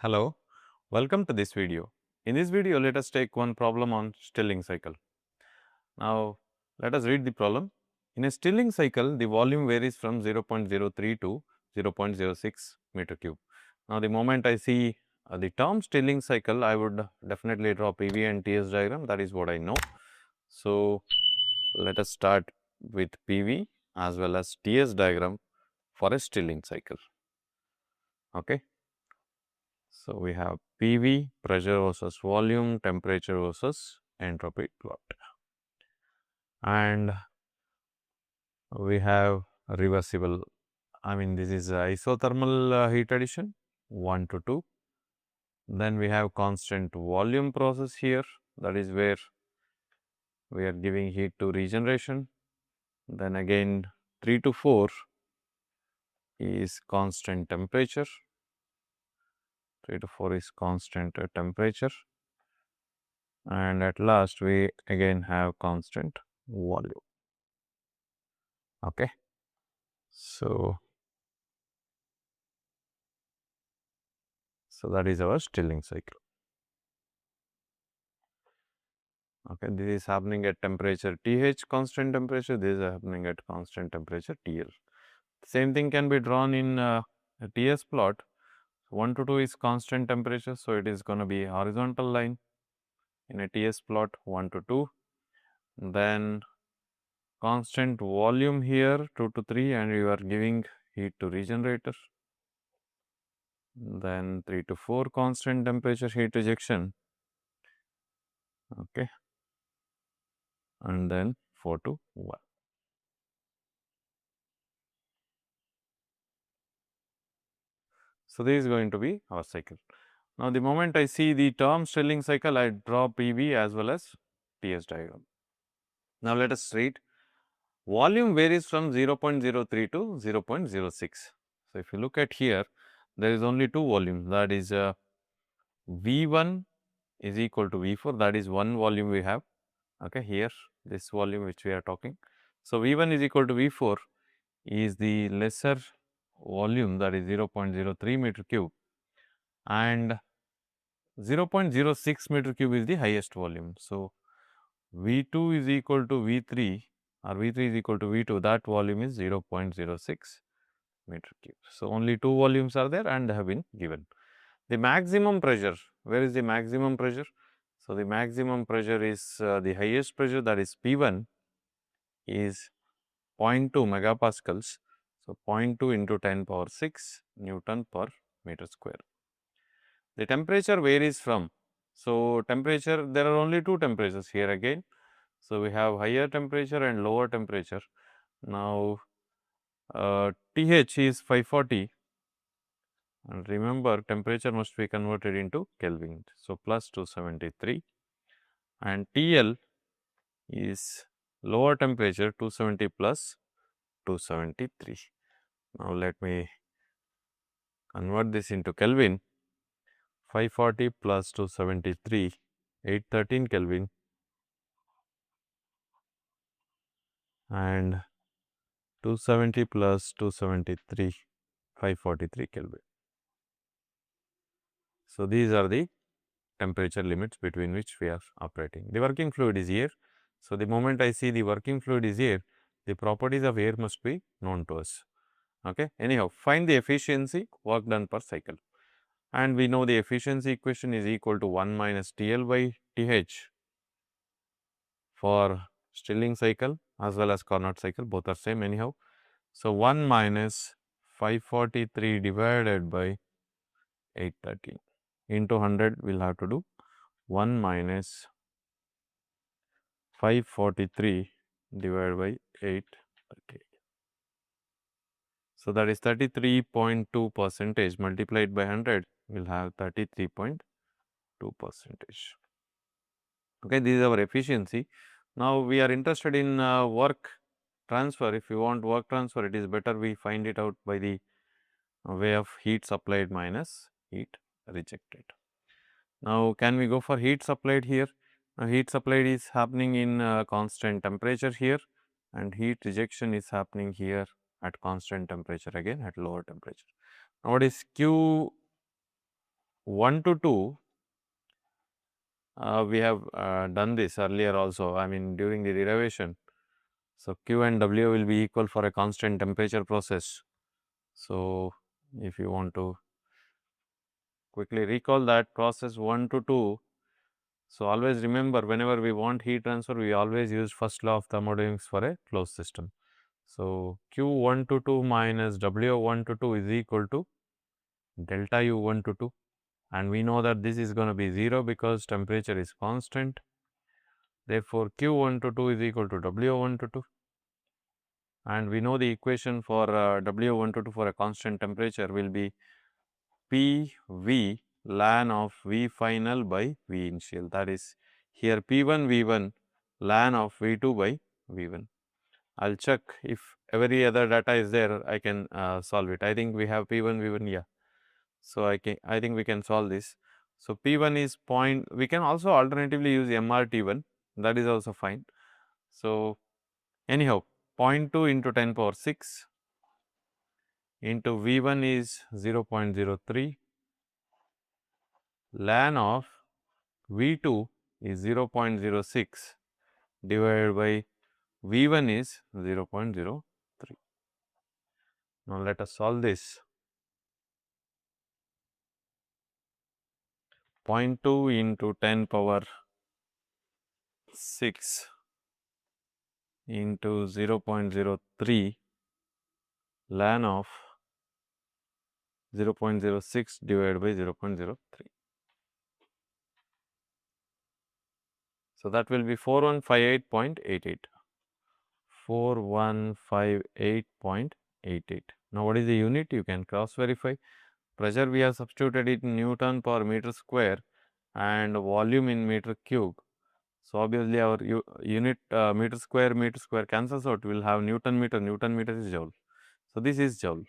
Hello, welcome to this video. In this video, let us take one problem on Stirling cycle. Now, let us read the problem. In a Stirling cycle, the volume varies from 0.03 to 0.06 meter cube. Now, the moment I see the term Stirling cycle, I would definitely draw PV and TS diagram. That is what I know. So, let us start with PV as well as TS diagram for a Stirling cycle. Okay. So, we have PV, pressure versus volume, temperature versus entropy plot, and we have reversible, this is isothermal heat addition 1 to 2. Then we have constant volume process here, that is where we are giving heat to regeneration. Then again 3 to 4 is constant temperature, 3 to 4 is constant temperature, and at last we again have constant volume. Okay. So that is our Stirling cycle. Okay, this is happening at temperature TH, constant temperature. This is happening at constant temperature TL. Same thing can be drawn in a TS plot. 1 to 2 is constant temperature, so it is going to be horizontal line in a TS plot 1 to 2. Then constant volume here 2 to 3, and you are giving heat to regenerator. Then 3 to 4 constant temperature heat rejection. Okay, and then 4 to 1. So, this is going to be our cycle. Now, the moment I see the term Stirling cycle, I draw PV as well as TS diagram. Now, let us read. Volume varies from 0.03 to 0.06. So, if you look at here, there is only two volumes, that is V1 is equal to V4, that is one volume we have. Okay, here this volume which we are talking. So, V1 is equal to V4 is the lesser volume, that is 0.03 meter cube, and 0.06 meter cube is the highest volume. So, V2 is equal to V3 or V3 is equal to V2, that volume is 0.06 meter cube. So, only two volumes are there and have been given. The maximum pressure, where is the maximum pressure? So, the maximum pressure is the highest pressure, that is P1 is 0.2 megapascals. So, 0.2 into 10 power 6 Newton per meter square. The temperature varies from, so temperature, there are only two temperatures here again. So, we have higher temperature and lower temperature. Now, TH is 540, and remember temperature must be converted into Kelvin. So, plus 273, and TL is lower temperature 270 plus 273. Now, let me convert this into Kelvin. 540 plus 273, 813 Kelvin, and 270 plus 273, 543 Kelvin. So, these are the temperature limits between which we are operating. The working fluid is here. So, the moment I see the working fluid is here, the properties of air must be known to us. Okay. Anyhow, find the efficiency work done per cycle, and we know the efficiency equation is equal to 1 minus TL by TH for Stirling cycle as well as Carnot cycle, both are same anyhow. So, 1 minus 543 divided by 813 into 100, we will have to do 1 minus 543 divided by 838. So, that is 33.2 percentage multiplied by 100, we will have 33.2 percentage. Okay, this is our efficiency. Now, we are interested in work transfer. If you want work transfer, it is better we find it out by the way of heat supplied minus heat rejected. Now, can we go for heat supplied here? Heat supplied is happening in constant temperature here, and heat rejection is happening here at constant temperature, again at lower temperature. Now, what is Q 1 to 2, we have done this earlier also, I mean during the derivation. So, Q and W will be equal for a constant temperature process. So, if you want to quickly recall that process 1 to 2, so always remember whenever we want heat transfer, we always use first law of thermodynamics for a closed system. So, Q1 to 2 minus W1 to 2 is equal to delta U1 to 2, and we know that this is going to be 0 because temperature is constant. Therefore, Q1 to 2 is equal to W1 to 2, and we know the equation for W1 to 2 for a constant temperature will be PV ln of V final by V initial, that is here P1 V1 ln of V2 by V1. I will check if every other data is there, I can solve it. I think we have P1 V1, yeah. So, I think we can solve this. So, P1 is point, we can also alternatively use MRT1, that is also fine. So, anyhow 0.2 into 10 power 6 into V1 is 0.03 ln of V2 is 0.06 divided by V1 is 0.03. Now, let us solve this. 0.2 into 10 power 6 into 0.03 ln of 0.06 divided by 0.03. So, that will be 4158.88. 4158.88. Now, what is the unit? You can cross verify. Pressure we have substituted it in Newton per meter square and volume in meter cube. So, obviously, our unit meter square cancels out, we will have Newton meter is joule. So, this is joule.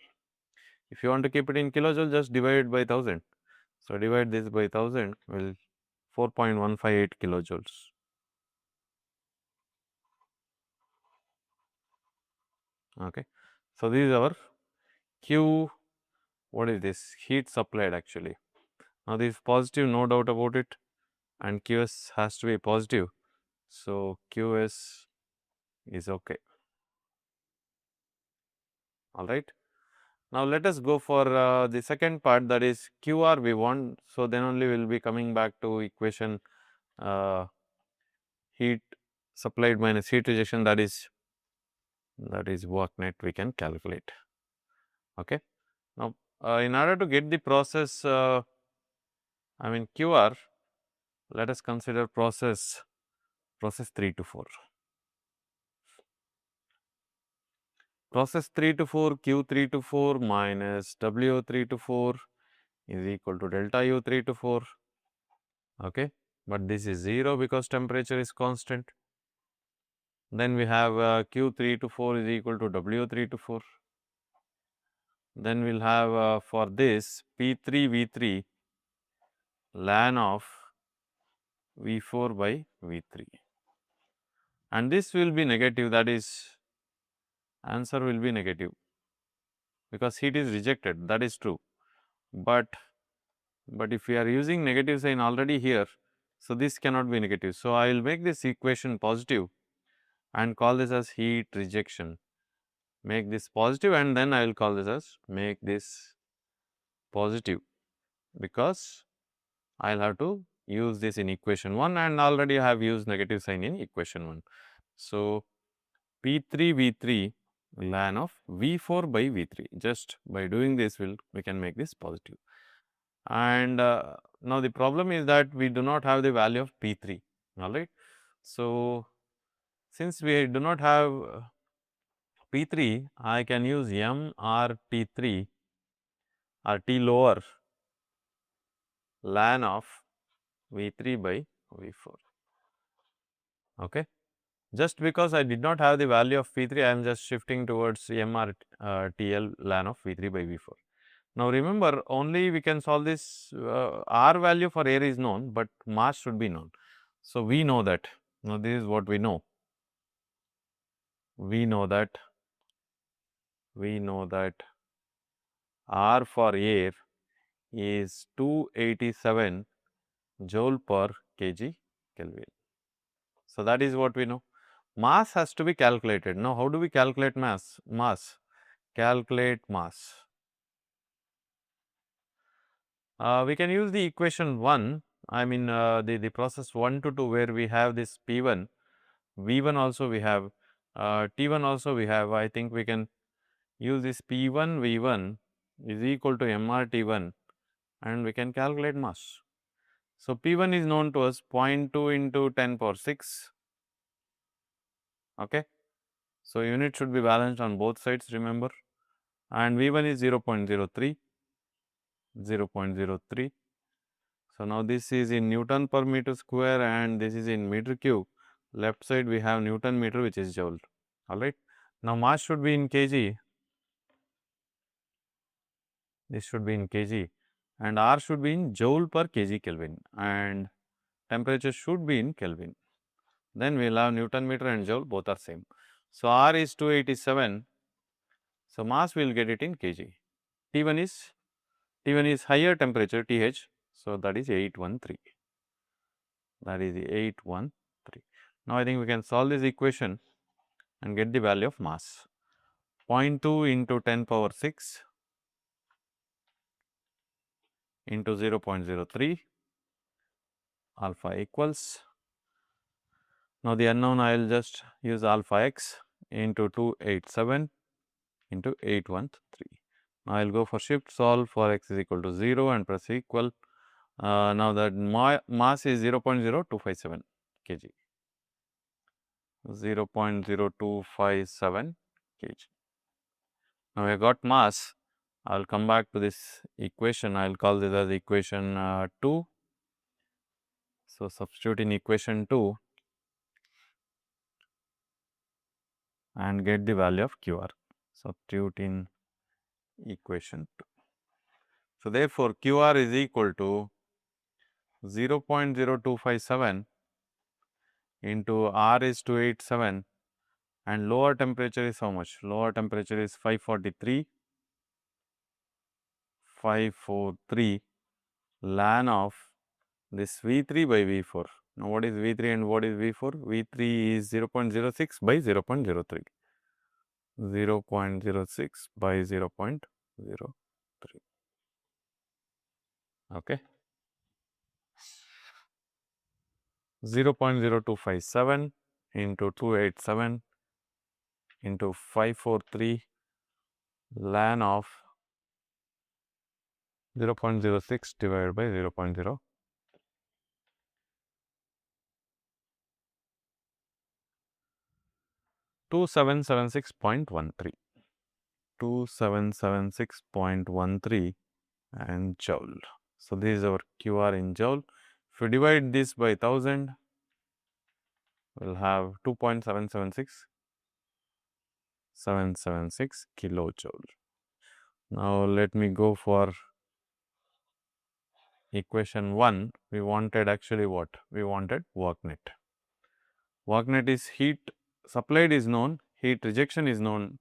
If you want to keep it in kilojoule, just divide by 1000. So, divide this by 1000 will 4.158 kilojoules. Okay. So, this is our Q, what is this? Heat supplied actually. Now, this is positive, no doubt about it, and Qs has to be positive. So, Qs is okay. All right. Now, let us go for the second part, that is QR we want. So, then only we will be coming back to equation heat supplied minus heat rejection, that is work net we can calculate. Okay. Now, in order to get the process I mean QR, let us consider process 3 to 4. Process 3 to 4, Q3 to 4 minus W3 to 4 is equal to delta U3 to 4. Okay. But this is 0 because temperature is constant. Then we have Q3 to 4 is equal to W3 to 4. Then we will have for this P3 V3 ln of V4 by V3, and this will be negative, that is answer will be negative because heat is rejected, that is true. But if we are using negative sign already here, so this cannot be negative. So, I will make this equation positive and call this as heat rejection. Make this positive and then I will call this as make this positive, because I will have to use this in equation 1 and already I have used negative sign in equation 1. So, P3 V3 ln of V4 by V3, just by doing this we can make this positive. And now the problem is that we do not have the value of P3, alright. So, since we do not have P3, I can use MRT3 or T lower ln of V3 by V4. Okay. Just because I did not have the value of P3, I am just shifting towards MRTL ln of V3 by V4. Now, remember only we can solve this, R value for air is known, but mass should be known. So, we know that, now this is what we know. We know that R for air is 287 joule per kg Kelvin. So, that is what we know. Mass has to be calculated. Now, how do we calculate mass? Calculate mass. We can use the equation 1, I mean the process 1 to 2 where we have this P1, V1 also we have, T1 also we have. I think we can use this P1 V1 is equal to MRT1 and we can calculate mass. So, P1 is known to us 0.2 into 10 power 6. Okay. So, unit should be balanced on both sides, remember, and V1 is 0.03. So, now this is in Newton per meter square and this is in meter cube. Left side we have Newton meter, which is joule. Alright. Now, mass should be in kg. This should be in kg and R should be in joule per kg Kelvin and temperature should be in Kelvin. Then we will have Newton meter and joule, both are same. So, R is 287. So, mass we will get it in kg. T1 is higher temperature TH. So, that is 813. That is the 813. Now, I think we can solve this equation and get the value of mass. 0.2 into 10 power 6 into 0.03 alpha equals. Now, the unknown I will just use alpha x into 287 into 813. Now, I will go for shift solve for x is equal to 0 and press equal. Now, that mass is 0.0257 kg. 0.0257 kg. Now, we got mass. I will come back to this equation. I will call this as equation 2. So, substitute in equation 2 and get the value of QR. Substitute in equation 2. So, therefore, QR is equal to 0.0257 into R is 287 and lower temperature is how much? Lower temperature is 543 ln of this V3 by V4. Now, what is V3 and what is V4? V3 is 0.06 by 0.03. 0.06 by 0.03. Okay. 0.0257 into 287 into 543 ln of 0.06 divided by 0.0. 2776.13. 2776.13 and joule. So, this is our QR in joule. If you divide this by 1000, we will have 2.776 kilojoule. Now, let me go for equation 1. We wanted actually what? We wanted work net. Work net is heat supplied is known, heat rejection is known.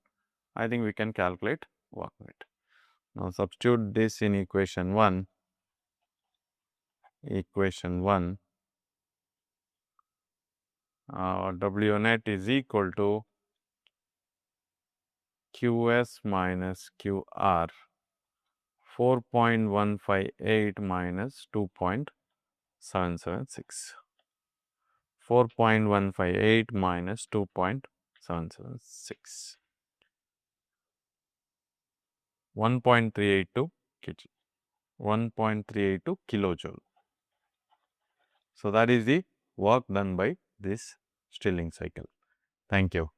I think we can calculate work net. Now, substitute this in equation 1. Equation 1, W net is equal to QS minus QR 4.158 minus 2.776. 4.158 minus 2.776. 1.382 kg. 1.382 kilojoule. So, that is the work done by this Stirling cycle. Thank you.